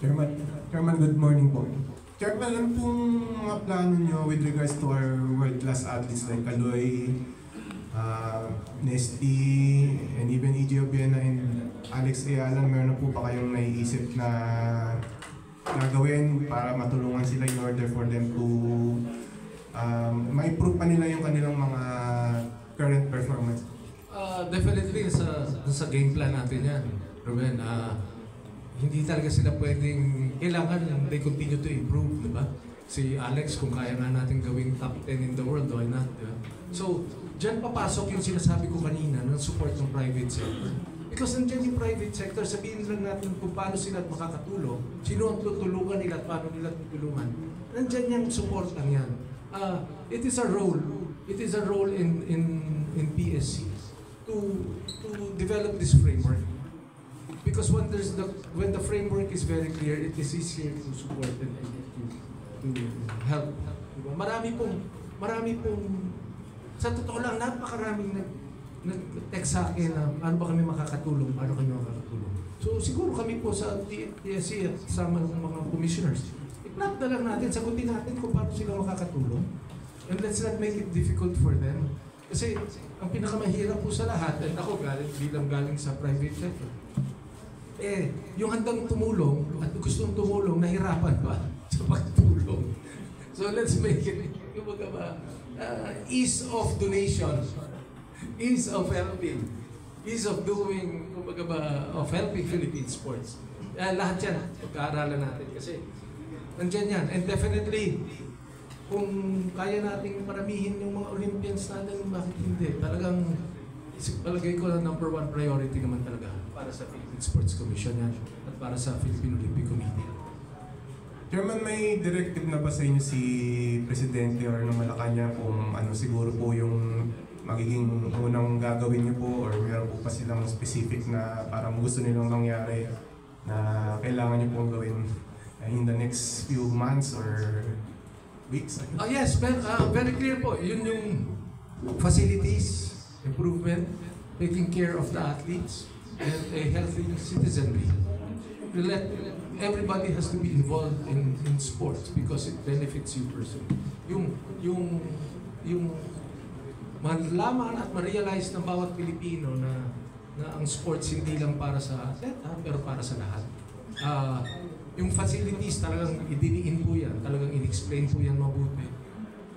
Chairman, Chairman, good morning po. Chairman, ano pong mga plano nyo with regards to our world-class athletes like Kaloy, Nesty, and even E.J. Obiena and Alex Ayala? Meron na po ba kayong naiisip na gagawin para matulungan sila in order for them to ma-improve pa nila yung kanilang mga current performance? Definitely sa game plan natin yan, Ruben. Hindi talaga sila pwedeng, kailangan they continue to improve, di ba? Si Alex, kung kaya nga natin gawing top 10 in the world, why not? Diba? So, dyan papasok yung sinasabi ko kanina, ng support ng private sector. Because nandiyan yung private sector, sabihin lang natin kung paano sila makakatulong, sino ang tutulungan nila at paano nila tutulungan. Nandiyan yung support lang yan. It is a role in PSC to develop this framework. Because when the framework is very clear, it is easier to support and to help. Diba? Marami pong, sa totoo lang, napakaraming nag-text sa akin na ano ba kami makakatulong, paano kami makakatulong. So siguro kami po sa TSC at sama ng mga commissioners, i-plot na lang natin, sagutin natin kung paano sila makakatulong. And let's not make it difficult for them. Kasi ang pinakamahirap po sa lahat, at ako galing sa private sector, yung handang tumulong at gustong tumulong, nahirapan pa sa pagtulong. So let's make it, ease of donation, ease of helping, ease of doing, of helping Philippine sports. Lahat yan, pagkaaralan natin kasi nandyan yan. And definitely, kung kaya nating paramihin yung mga Olympians natin, bakit hindi? Talagang, palagay ko na number one priority naman talaga para sa Philippine Sports Commission yan at para sa Philippine Olympic Committee. Chairman, may directive na ba sa inyo si Presidente or ng Malacanang kung ano siguro po yung magiging unang gagawin niyo po or meron po pa silang specific na parang gusto nilang mangyari na kailangan niyo pong gawin in the next few months or weeks? Yes, very clear po. Yun yung facilities, improvement, taking care of the athletes, and a healthy citizenry. Everybody has to be involved in sports because it benefits you personally. Yung malaman at ma-realize ng bawat Pilipino na ang sports hindi lang para sa atleta, pero para sa lahat. Yung facilities talagang idiniin po yan, talagang in-explain po yan mabuti.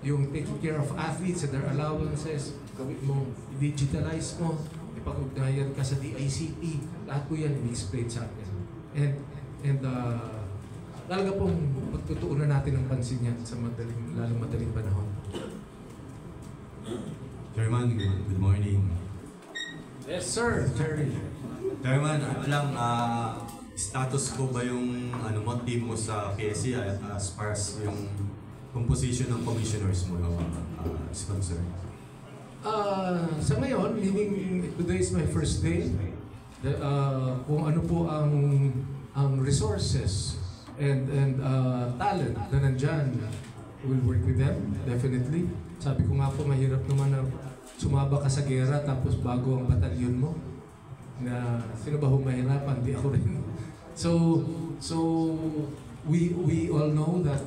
Yung taking care of athletes and their allowances, gawin mo, i-digitalize mo, ipag-ugnayan ka sa DICT, lahat po yan in-explain sa atin. And talaga pong pagtutuunan natin ng pansin yan sa lalong madaling panahon. Chairman, good morning. Yes, sir, Jerry. Chairman, ano lang, status ko ba yung team mo sa PSC as far as yung composition ng commissioners mo is concerned? Sa ngayon, meaning today is my first day, kung ano po ang resources and talent na nandyan, we'll work with them, definitely. Sabi ko nga po, mahirap naman na sumaba ka sa gera tapos bago ang batalyon mo. Na sino ba humahirapan? Di ako rin. So we all know that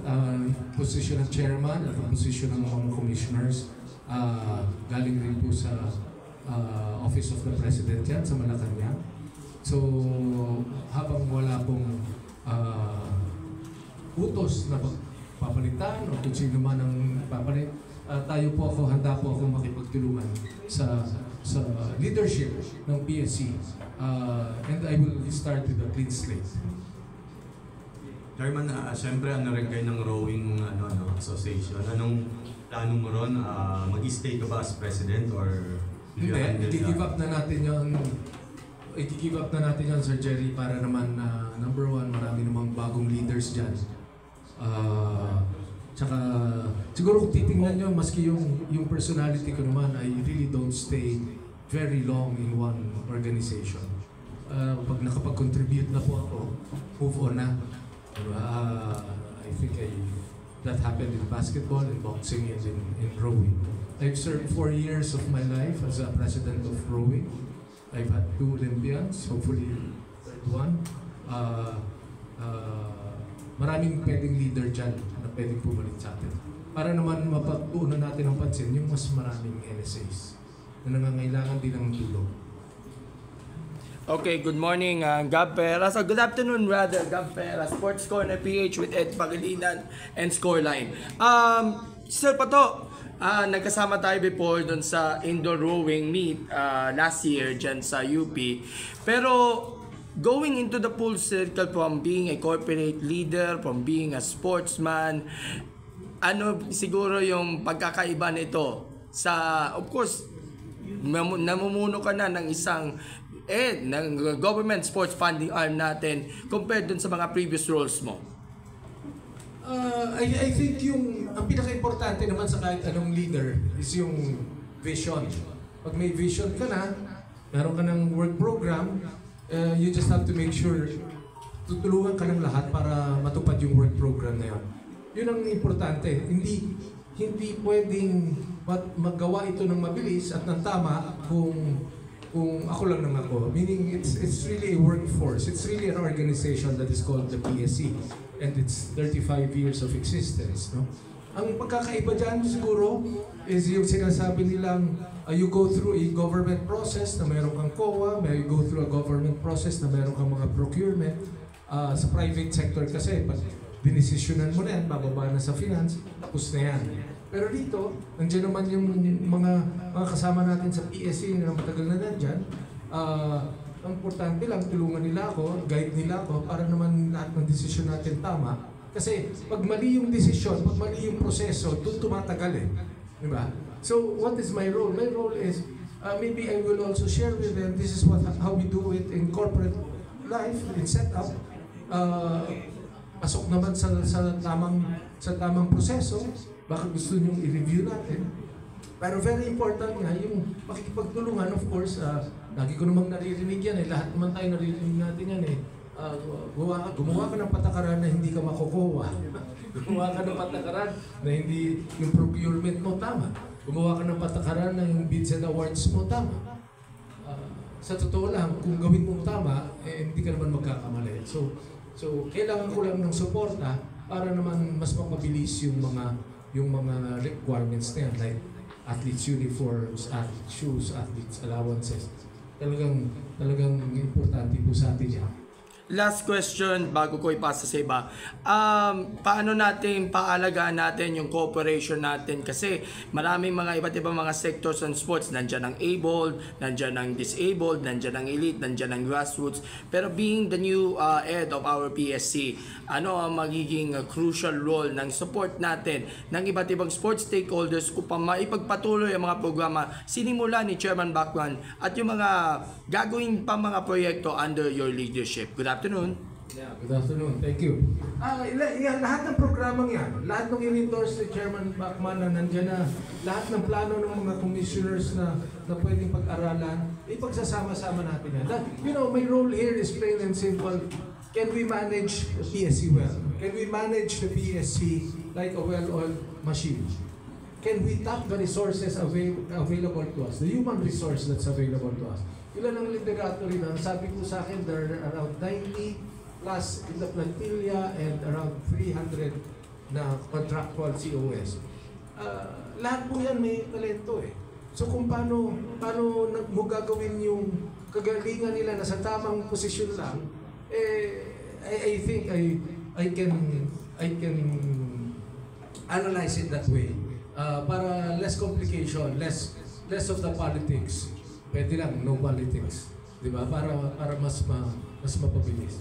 position ng chairman at position ng mga commissioners galing rin po sa Office of the President yan sa Malacanang. So habang wala pong utos na papalitan o kung sino man ang papalit, handa po ako makipagtulungan sa leadership ng PSC. And I will start with a clean slate. Chairman, siyempre rin kayo ng rowing association. Anong plano mo ron? Mag-stay ka ba as president or hindi, i-give up na natin yon. I-give up na natin yon, Sir Jerry, para naman number one, marami namang bagong leaders dyan. Tsaka, siguro kung titingnan nyo, maski yung personality ko naman, I really don't stay very long in one organization. Pag nakapag-contribute na po ako, move on na. I think that happened in basketball, in boxing, and in rowing. I've served 4 years of my life as a president of rowing. I've had 2 Olympians, hopefully third one. maraming pwedeng leader dyan na pwedeng pumalit sa atin. Para naman mapagtuunan natin ang pansin yung mas maraming NSAs na nangangailangan din ng tulong. Okay, good morning, Gab Peras. Good afternoon, rather, Gab Peras. Sports Corner PH with Ed Pagalinan and Scoreline. Sir Pato, nagkasama tayo before doon sa indoor rowing meet last year dyan sa UP. Pero going into the full circle from being a corporate leader, from being a sportsman, ano siguro yung pagkakaiba nito sa, of course, namumuno ka na ng isang ng government sports funding arm natin compared dun sa mga previous roles mo? I think ang pinaka-importante naman sa kahit anong leader is yung vision. Pag may vision ka na, meron ka ng work program, you just have to make sure tutulungan ka ng lahat para matupad yung work program na yun. Yun ang importante. Hindi pwedeng magawa ito ng mabilis at ng tama kung ako lang ng ako. Meaning, it's really a workforce. It's really an organization that is called the PSC. And it's 35 years of existence. No? Ang pagkakaiba dyan siguro is yung sinasabi nilang you go through a government process na meron kang COA, you go through a government process na meron kang mga procurement. Sa private sector kasi, pag dinesisyonan mo na yan, bababa na sa finance, tapos na yan. Pero dito, nandiyan naman yung mga kasama natin sa PSC na matagal na nandyan. Ang importante lang, tulungan nila ako, guide nila ako para naman lahat ng desisyon natin tama. Kasi pag mali yung desisyon, pag mali yung proseso, doon tumatagal eh. Diba? So, what is my role? My role is, maybe I will also share with them, this is how we do it in corporate life, in setup. Pasok naman sa tamang proseso. Baka gusto nyong i-review natin. Pero very important nga, yung makikipagtulungan, of course, lagi ko namang naririnig yan eh. Lahat naman tayo naririnig natin yan eh. Gumawa ka ng patakaran na hindi ka makukuha. Gumawa ka ng patakaran na hindi yung procurement mo tama. Gumawa ka ng patakaran na yung bids and awards mo tama. Sa totoo lang, kung gawin mo tama, hindi ka naman magkakamali. So kailangan ko lang ng suporta para naman mas mapabilis yung mga requirements na yan, like athletes uniforms, athletes shoes, athletes allowances. Talagang importante po sa atin yan. Last question bago ko ipasa sa iba. Paano natin paalagaan natin yung cooperation natin? Kasi maraming mga iba't ibang mga sectors ng sports. Nandiyan ang abled, nandiyan ang disabled, nandiyan ang elite, nandiyan ang grassroots. Pero being the new head of our PSC, ano ang magiging crucial role ng support natin ng iba't ibang sports stakeholders upang maipagpatuloy ang mga programa sinimula ni Chairman Bacman at yung mga gagawin pa mga proyekto under your leadership? Good afternoon. Yeah, good afternoon. Thank you. Lahat ng programang yan, lahat ng in-endorse ni Chairman Bacman na nandiyan na, lahat ng plano ng mga commissioners na pwedeng pag-aralan, ipagsasama-sama natin yan. You know, my role here is plain and simple. Can we manage the PSC well? Can we manage the PSC like a well-oiled machine? Can we tap the resources available to us, the human resource that's available to us? Ilan ang liderato rin? Sabi ko sa akin, there are around 90 plus in the plantilla and around 300 na contractual COS. Lahat po yan may talento eh. So kung paano mo gagawin yung kagalingan nila na sa tamang posisyon lang, I think I can analyze it that way. Para less complication, less of the politics. Pwede lang, no politics. Diba? Para mas mapabilis.